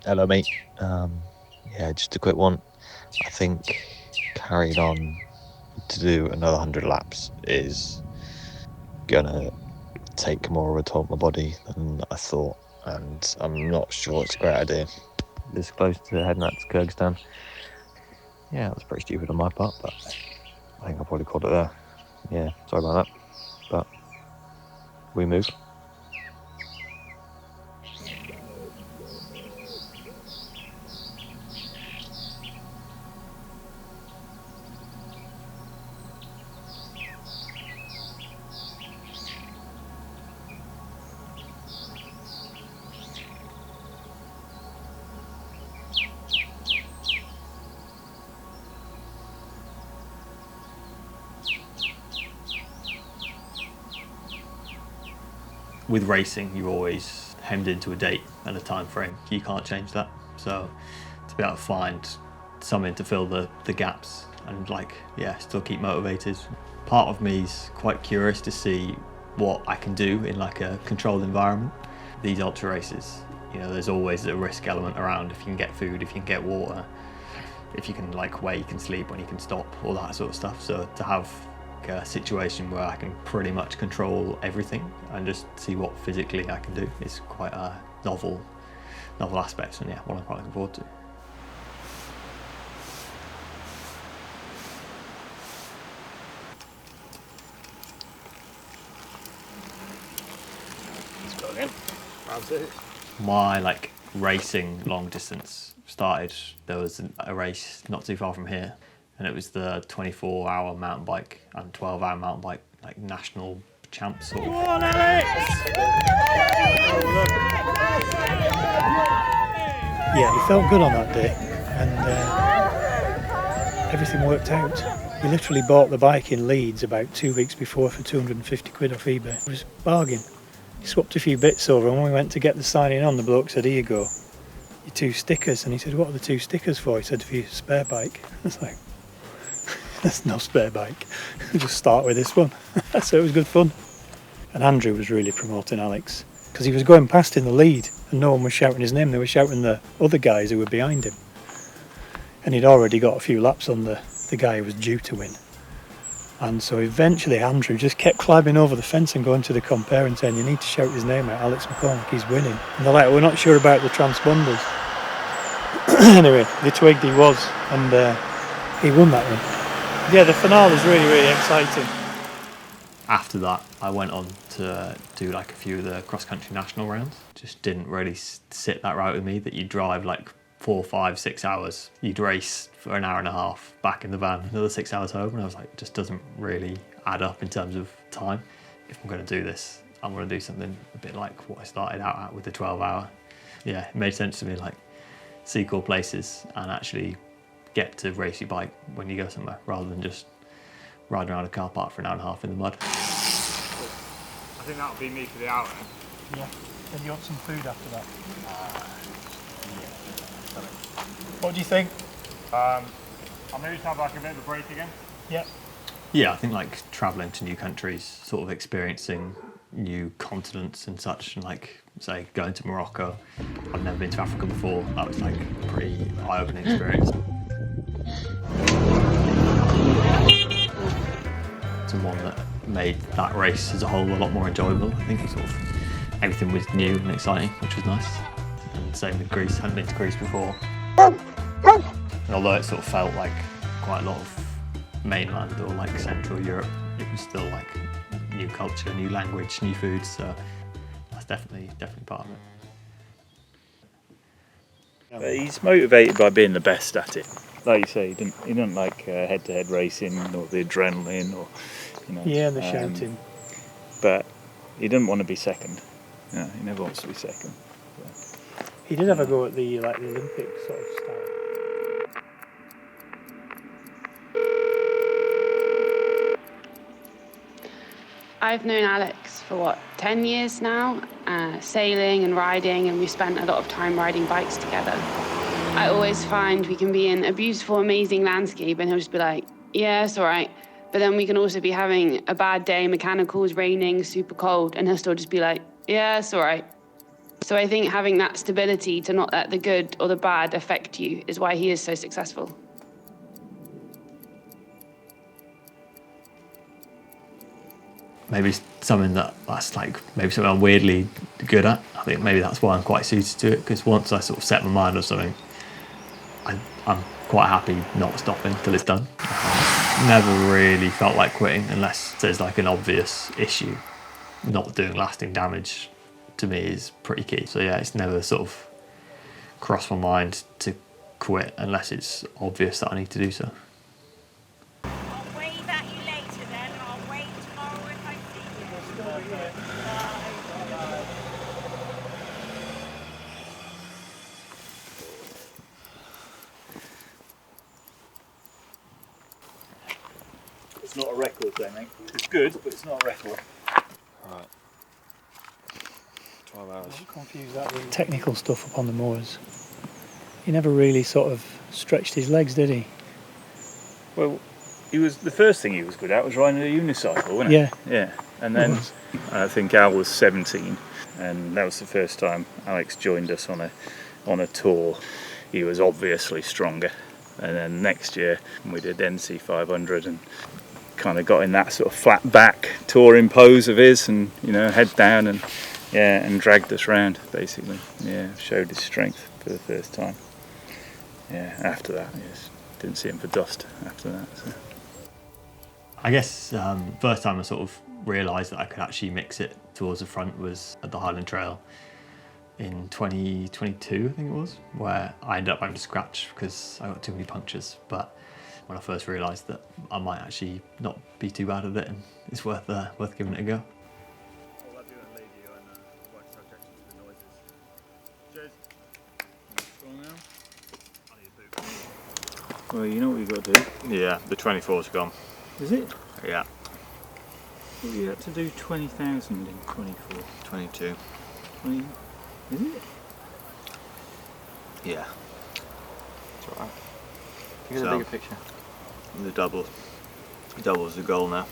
Hello, mate. Yeah, just a quick one. I think carrying on to do another 100 laps is gonna take more of a toll on my body than I thought, and I'm not sure it's a great idea. This close to heading out to Kyrgyzstan. Yeah, that was pretty stupid on my part, but I think I'll probably call it there. Yeah, sorry about that, but we move. With racing, you're always hemmed into a date and a time frame. You can't change that. So to be able to find something to fill the gaps and still keep motivated. Part of me is quite curious to see what I can do in like a controlled environment. These ultra races, there's always a risk element around. If you can get food, if you can get water, if you can where you can sleep, when you can stop, all that sort of stuff. So to have a situation where I can pretty much control everything and just see what physically I can do is quite a novel aspect, and what I'm quite looking forward to. Let's go again. Round two. My racing long distance started. There was a race not too far from here, and it was the 24-hour mountain bike and 12-hour mountain bike national champs sort of. Come on, Alex! Yeah, he felt good on that day, and everything worked out. We literally bought the bike in Leeds about 2 weeks before for 250 quid off eBay. It was a bargain. He swapped a few bits over, and when we went to get the signing on, the bloke said, "Here you go, your 2 stickers." And he said, "What are the 2 stickers for?" He said, "For your spare bike." I was like, "There's no spare bike. Just start with this one." So it was good fun. And Andrew was really promoting Alex, because he was going past in the lead and no one was shouting his name. They were shouting the other guys who were behind him. And he'd already got a few laps on the guy who was due to win. And so eventually Andrew just kept climbing over the fence and going to the compere and saying, "You need to shout his name out, Alex McCormack, he's winning." And they're like, "We're not sure about the transponders." Anyway, they twigged he was, and he won that one. Yeah, the finale was really, really exciting. After that, I went on to do a few of the cross-country national rounds. Just didn't really sit that right with me, that you drive 4, 5, 6 hours. You'd race for an hour and a half, back in the van, another 6 hours home, and I was like, it just doesn't really add up in terms of time. If I'm going to do this, I'm going to do something a bit like what I started out at with the 12-hour. Yeah, it made sense to me, see cool places and actually get to race your bike when you go somewhere, rather than just riding around a car park for an hour and a half in the mud. I think that'll be me for the hour. Yeah, then you want some food after that? What do you think? I'll maybe just have a bit of a break again. Yeah. Yeah, I think travelling to new countries, sort of experiencing new continents and such, and say going to Morocco. I've never been to Africa before. That was a pretty eye-opening experience. And one that made that race as a whole a lot more enjoyable. I think everything was new and exciting, which was nice. And same with Greece. I hadn't been to Greece before. And although it felt like quite a lot of mainland or Central Europe, it was still new culture, new language, new food. So that's definitely part of it. But he's motivated by being the best at it. Like you say, he didn't like head-to-head racing or the adrenaline or, Yeah, the shouting. But he didn't want to be second. Yeah, he never wants to be second. But, He did have a go at the Olympic sort of style. I've known Alex for 10 years now, sailing and riding, and we've spent a lot of time riding bikes together. I always find we can be in a beautiful, amazing landscape and he'll just be like, "Yeah, it's all right." But then we can also be having a bad day, mechanicals, raining, super cold, and he'll still just be like, "Yeah, it's all right." So I think having that stability to not let the good or the bad affect you is why he is so successful. Maybe something that's like maybe something I'm weirdly good at. I think maybe that's why I'm quite suited to it, because once I sort of set my mind on something, I'm quite happy not stopping till it's done. Never really felt like quitting unless there's like an obvious issue. Not doing lasting damage to me is pretty key. So yeah, it's never sort of crossed my mind to quit unless it's obvious that I need to do so. I'll wave at you later then, and I'll wait tomorrow if I see you. It's not a record though, mate. It's good, but it's not a record. Right. 12 hours. Don't confuse that with technical stuff up on the moors. He never really sort of stretched his legs, did he? Well, the first thing he was good at was riding a unicycle, wasn't Yeah. it? Yeah. And then I think Al was 17, and that was the first time Alex joined us on a tour. He was obviously stronger. And then next year we did NC 500 and kind of got in that sort of flat back touring pose of his, and head down and dragged us round basically. Yeah, showed his strength for the first time. Yeah, after that, yes, didn't see him for dust after that. So. I guess first time I sort of realised that I could actually mix it towards the front was at the Highland Trail in 2022, I think it was, where I ended up having to scratch because I got too many punctures. But when I first realised that I might actually not be too bad at it, and it's worth giving it a go. Well, you know what you've got to do. Yeah, the 24's gone. Is it? Yeah. Well, you had to do 20,000 in 24. 22. 20, is it? Yeah. It's alright. Can you get a bigger picture? The double's the goal now.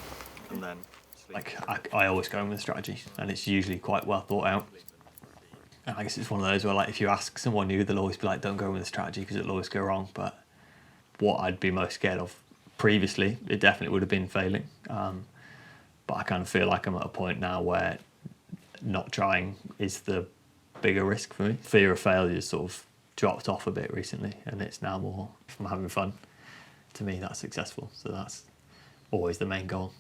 And then I always go in with a strategy, and it's usually quite well thought out. And I guess it's one of those where, like, if you ask someone new, they'll always be like, don't go with a strategy because it'll always go wrong. But what I'd be most scared of previously, it definitely would have been failing. But I kind of feel like I'm at a point now where not trying is the bigger risk for me. Fear of failure sort of dropped off a bit recently, and it's now more from having fun. To me, that's successful. So that's always the main goal.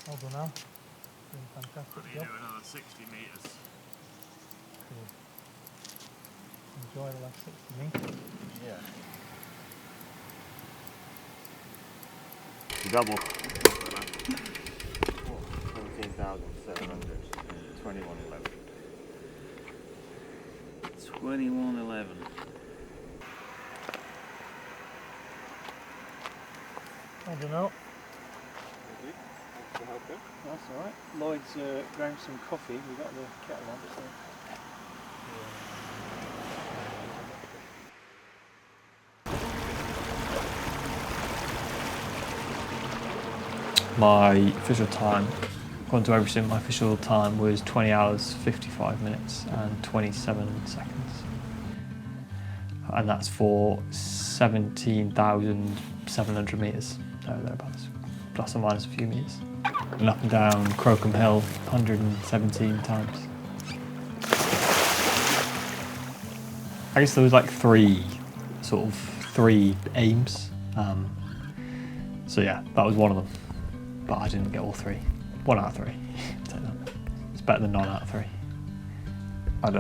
Well done, Al. Doing a fantastic job. Another 60 metres. Cool. Enjoy the last 60 metres. Yeah. Double. 17,700. 2111. 21:11. I don't know. That's alright. Lloyd's ground some coffee. We got the kettle on. So. My official time, according to Everesting, my official time was 20 hours, 55 minutes and 27 seconds. And that's for 17,700 metres, thereabouts, plus or minus a few metres. And up and down Crowcombe Hill, 117 times. I guess there was like three aims. So yeah, that was one of them. But I didn't get all three. 1 out of 3. Take that. It's better than none out of 3. I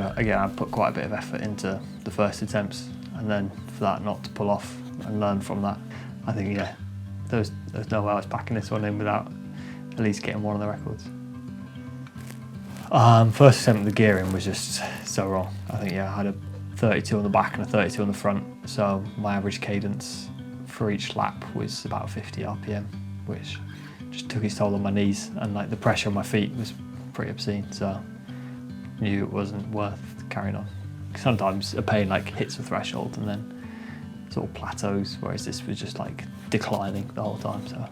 put quite a bit of effort into the first attempts, and then for that not to pull off and learn from that, I think there's no way I was packing this one in without at least getting one of the records. First attempt with the gearing was just so wrong. I think I had a 32 on the back and a 32 on the front, so my average cadence for each lap was about 50 RPM, which just took its toll on my knees, and like the pressure on my feet was pretty obscene, so I knew it wasn't worth carrying on. Sometimes a pain like hits the threshold and then sort of plateaus, whereas this was just like declining the whole time. So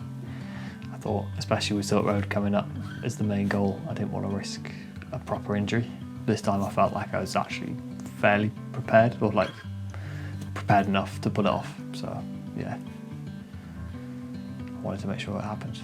I thought, especially with Silk Road coming up as the main goal, I didn't want to risk a proper injury. This time I felt like I was actually fairly prepared, or like prepared enough to pull it off. So yeah, I wanted to make sure it happened.